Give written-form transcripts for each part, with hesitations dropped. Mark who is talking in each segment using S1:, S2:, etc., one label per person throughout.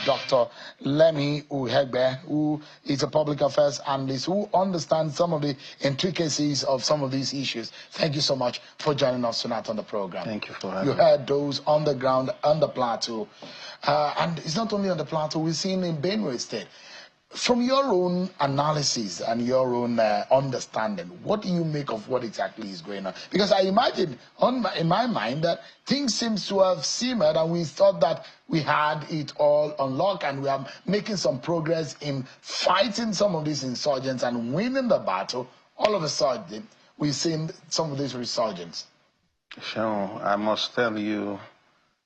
S1: Dr. Lemmy Uhegbe, who is a public affairs analyst, who understands some of the intricacies of some of these issues. Thank you so much for joining us tonight on the program.
S2: Thank you for having me.
S1: You heard those on the ground, on the plateau. And it's not only on the plateau, we've seen in Benue State. From your own analysis and your own understanding, what do you make of what exactly is going on? Because I imagine, in my mind, that things seem to have simmered and we thought that we had it all on lock and we are making some progress in fighting some of these insurgents and winning the battle. All of a sudden, we've seen some of these resurgence.
S2: Sure, I must tell you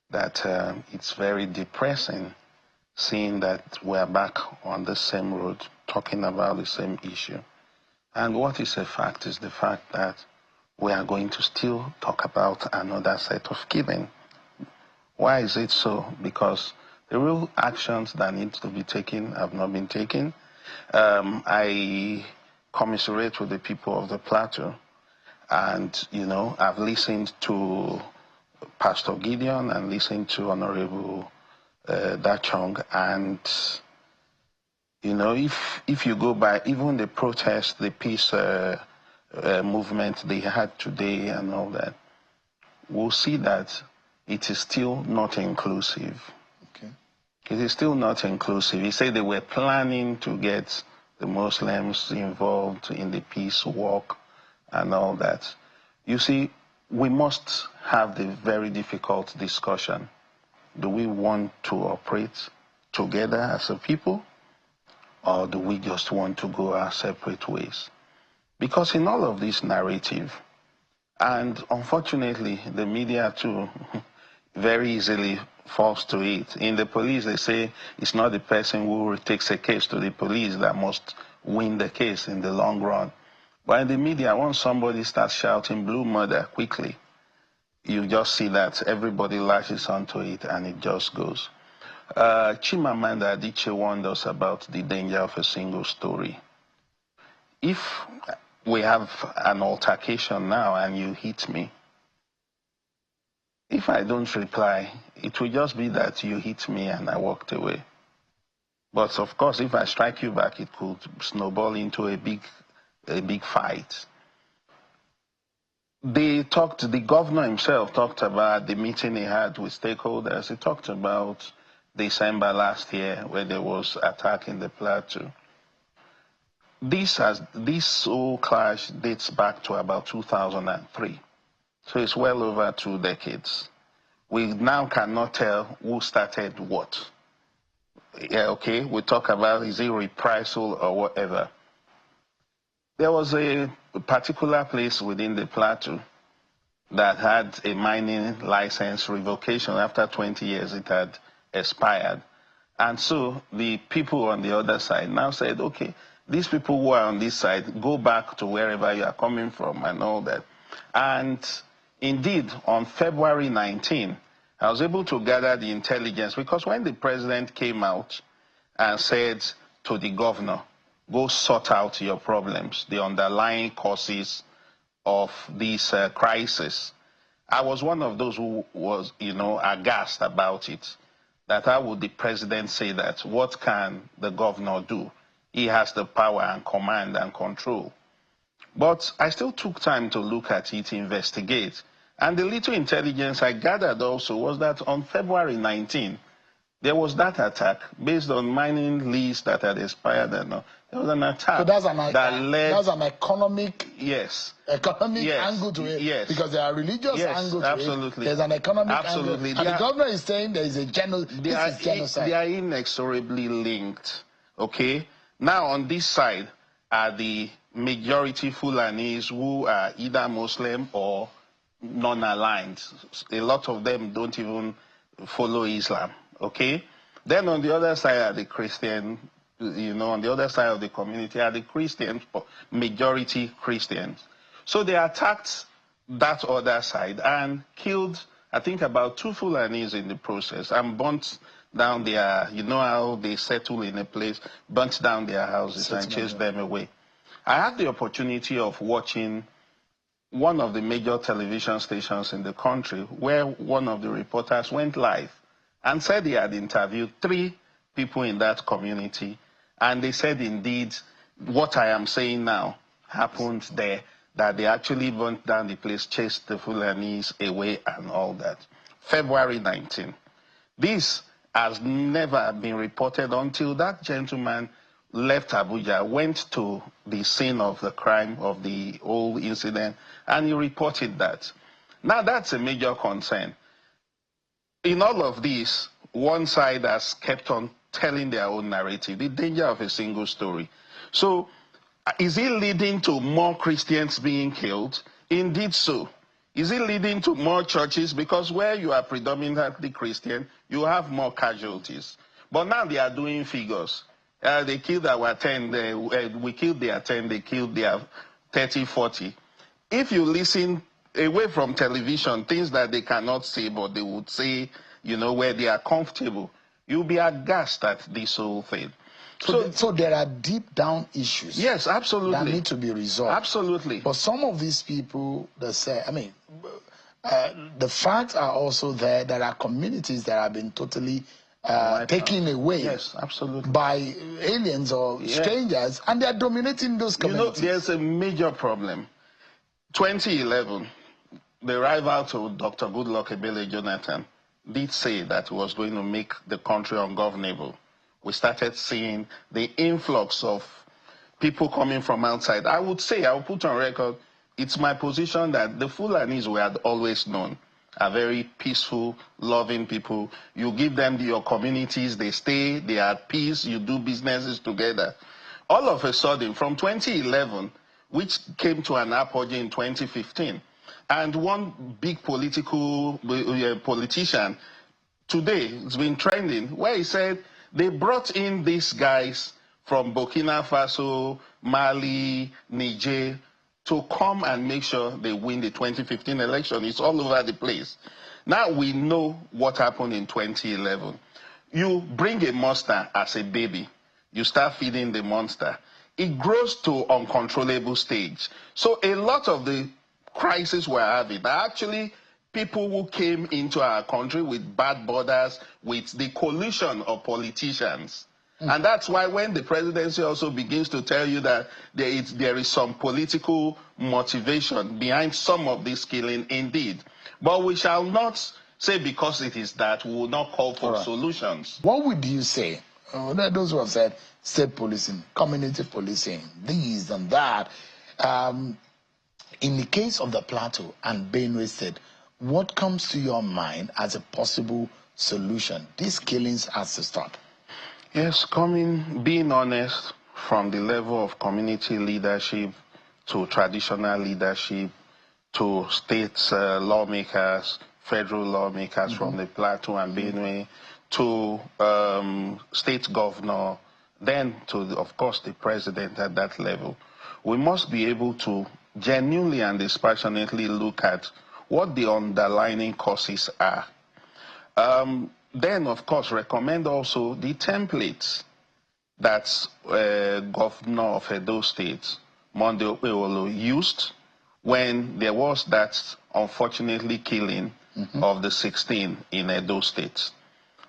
S2: that it's very depressing seeing that we're back on the same road, talking about the same issue. And what is a fact is the fact that we are going to still talk about another set of killing. Why is it so? Because the real actions that need to be taken have not been taken. I commiserate with the people of the Plateau, and, you know, I've listened to Pastor Gideon and listened to Honorable Dachong, and you know, if you go by even the protest, the peace movement they had today and all that, we'll see that it is still not inclusive.
S1: Okay.
S2: It is still not inclusive. He said they were planning to get the Muslims involved in the peace walk and all that. You see, we must have the very difficult discussion. Do we want to operate together as a people, or do we just want to go our separate ways? Because in all of this narrative, and unfortunately the media too very easily falls to it. In the police, they say it's not the person who takes a case to the police that must win the case in the long run. But in the media, once somebody starts shouting blue murder quickly, you just see that everybody latches onto it and it just goes. Chimamanda Adichie warned us about the danger of a single story. If we have an altercation now and you hit me, if I don't reply, it will just be that you hit me and I walked away. But of course, if I strike you back, it could snowball into a big fight. The governor himself talked about the meeting he had with stakeholders. He talked about December last year where there was attack in the Plateau. This whole clash dates back to about 2003. So it's well over 2 decades. We now cannot tell who started what. Yeah, okay, we talk about is it reprisal or whatever. There was a particular place within the Plateau that had a mining license revocation. After 20 years, it had expired. And so the people on the other side now said, okay, these people who are on this side, go back to wherever you are coming from and all that. And indeed, on February 19, I was able to gather the intelligence, because when the president came out and said to the governor, go sort out your problems, the underlying causes of this crisis, I was one of those who was, you know, aghast about it. That how would the president say that? What can the governor do? He has the power and command and control. But I still took time to look at it, investigate. And the little intelligence I gathered also was that on February 19, there was that attack based on mining lease that had expired. And there was an attack.
S1: So that's an economic,
S2: yes,
S1: angle to it.
S2: Yes.
S1: Because there are religious angle to
S2: absolutely.
S1: it. There's an economic
S2: absolutely.
S1: angle. And the governor is saying there is a genocide.
S2: They are inexorably linked. Okay? Now on this side are the majority Fulanis who are either Muslim or non-aligned. A lot of them don't even follow Islam. Okay? Then on the other side are the Christian, you know, on the other side of the community are the Christians, majority Christians. So they attacked that other side and killed, I think, about 2 Fulanis in the process and burnt down their, you know how they settle in a place, burnt down their houses and chased them away. I had the opportunity of watching one of the major television stations in the country where one of the reporters went live and said he had interviewed 3 people in that community, and they said indeed what I am saying now happened there, that they actually burnt down the place, chased the Fulanis away and all that. February 19. This has never been reported until that gentleman left Abuja, went to the scene of the crime, of the whole incident, and he reported that. Now that's a major concern. In all of this, one side has kept on telling their own narrative, the danger of a single story. So, is it leading to more Christians being killed? Indeed so. Is it leading to more churches? Because where you are predominantly Christian, you have more casualties. But now they are doing figures. They killed our 10, we killed their 10, they killed their 30, 40. If you listen away from television, things that they cannot say, but they would say, you know, where they are comfortable, you'll be aghast at this whole thing.
S1: So there are deep down issues.
S2: Yes, absolutely.
S1: That need to be resolved.
S2: Absolutely.
S1: But some of these people that say, I mean, the facts are also there are communities that have been totally taken away.
S2: Yes, absolutely.
S1: By aliens or strangers, and they are dominating those communities.
S2: You know, there's a major problem. 2011, the rival to Dr. Goodluck Ebele Jonathan did say that he was going to make the country ungovernable. We started seeing the influx of people coming from outside. I would say, I will put on record, it's my position that the Fulanis we had always known are very peaceful, loving people. You give them your communities, they stay, they are at peace, you do businesses together. All of a sudden, from 2011, which came to an apogee in 2015, and one big politician today, it's been trending, where he said they brought in these guys from Burkina Faso, Mali, Niger, to come and make sure they win the 2015 election. It's all over the place. Now we know what happened in 2011. You bring a monster as a baby. You start feeding the monster. It grows to uncontrollable stage. So a lot of the crises we're having are actually people who came into our country with bad borders, with the collusion of politicians. And that's why when the presidency also begins to tell you that there is some political motivation behind some of this killing, indeed. But we shall not say because it is that, we will not call for solutions.
S1: What would you say? Those who have said state policing, community policing, these and that. In the case of the Plateau and Benue State, what comes to your mind as a possible solution? These killings has to stop.
S2: Yes, being honest, from the level of community leadership to traditional leadership to state lawmakers, federal lawmakers from the Plateau and Benue, to state governor, then to, of course, the president at that level. We must be able to genuinely and dispassionately look at what the underlying causes are. Then, of course, recommend also the templates that Governor of Edo State, Monday Okpewolo, used when there was that, unfortunately, killing of the 16 in Edo State.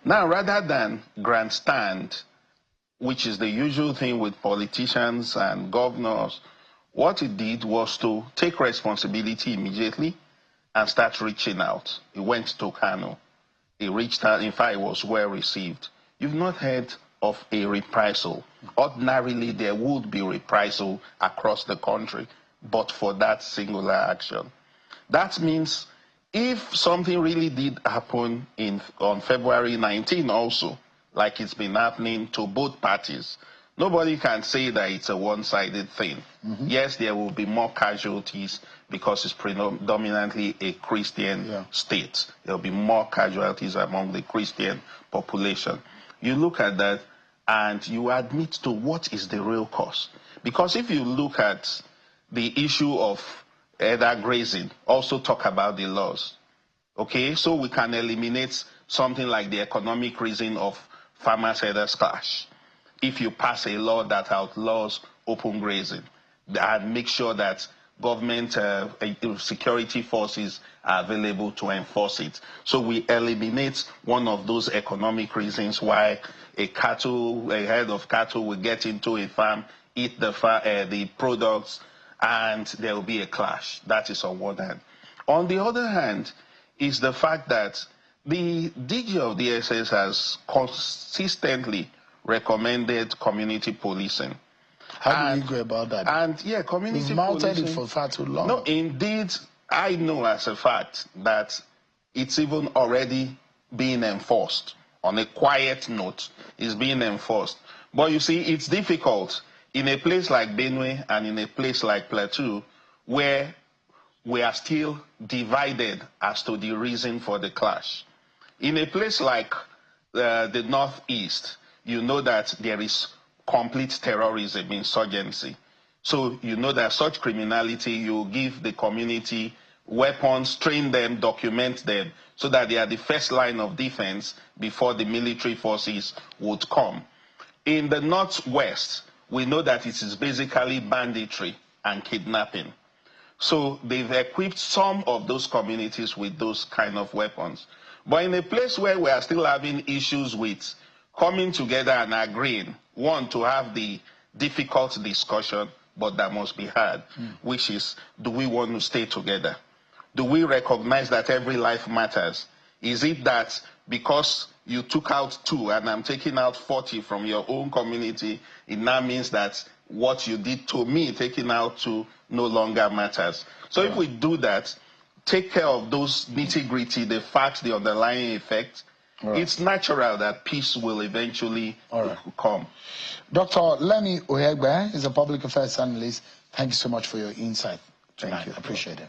S2: Now, rather than grandstand, which is the usual thing with politicians and governors, what he did was to take responsibility immediately and start reaching out. He went to Kano. He reached out. In fact, it was well received. You've not heard of a reprisal. Ordinarily, there would be reprisal across the country, but for that singular action. That means if something really did happen on February 19 also, like it's been happening to both parties, nobody can say that it's a one-sided thing. Yes, there will be more casualties because it's predominantly a Christian state. There will be more casualties among the Christian population. You look at that and you admit to what is the real cause. Because if you look at the issue of either grazing, also talk about the laws. Okay, so we can eliminate something like the economic reason of farmers-herders clash. If you pass a law that outlaws open grazing and make sure that government security forces are available to enforce it. So we eliminate one of those economic reasons why a herd of cattle will get into a farm, eat the products, and there will be a clash. That is on one hand. On the other hand is the fact that the DG of DSS has consistently recommended community policing.
S1: How do we go about that?
S2: And yeah, community
S1: We've mounted
S2: policing,
S1: it for far too long.
S2: No, indeed, I know as a fact that it's even already being enforced. On a quiet note, it's being enforced. But you see, it's difficult in a place like Benue and in a place like Plateau, where we are still divided as to the reason for the clash. In a place like the Northeast, you know that there is complete terrorism, insurgency. So you know that such criminality, you give the community weapons, train them, document them, so that they are the first line of defense before the military forces would come. In the Northwest, we know that it is basically banditry and kidnapping. So they've equipped some of those communities with those kind of weapons. But in a place where we are still having issues with coming together and agreeing, one, to have the difficult discussion, but that must be had, which is, do we want to stay together? Do we recognize that every life matters? Is it that because you took out 2 and I'm taking out 40 from your own community, it now means that what you did to me, taking out 2, no longer matters? So if we do that, take care of those nitty-gritty, the facts, the underlying effects, it's natural that peace will eventually come.
S1: Dr. Lenny Ohegbe is a public affairs analyst. Thank you so much for your insight tonight. I appreciate it.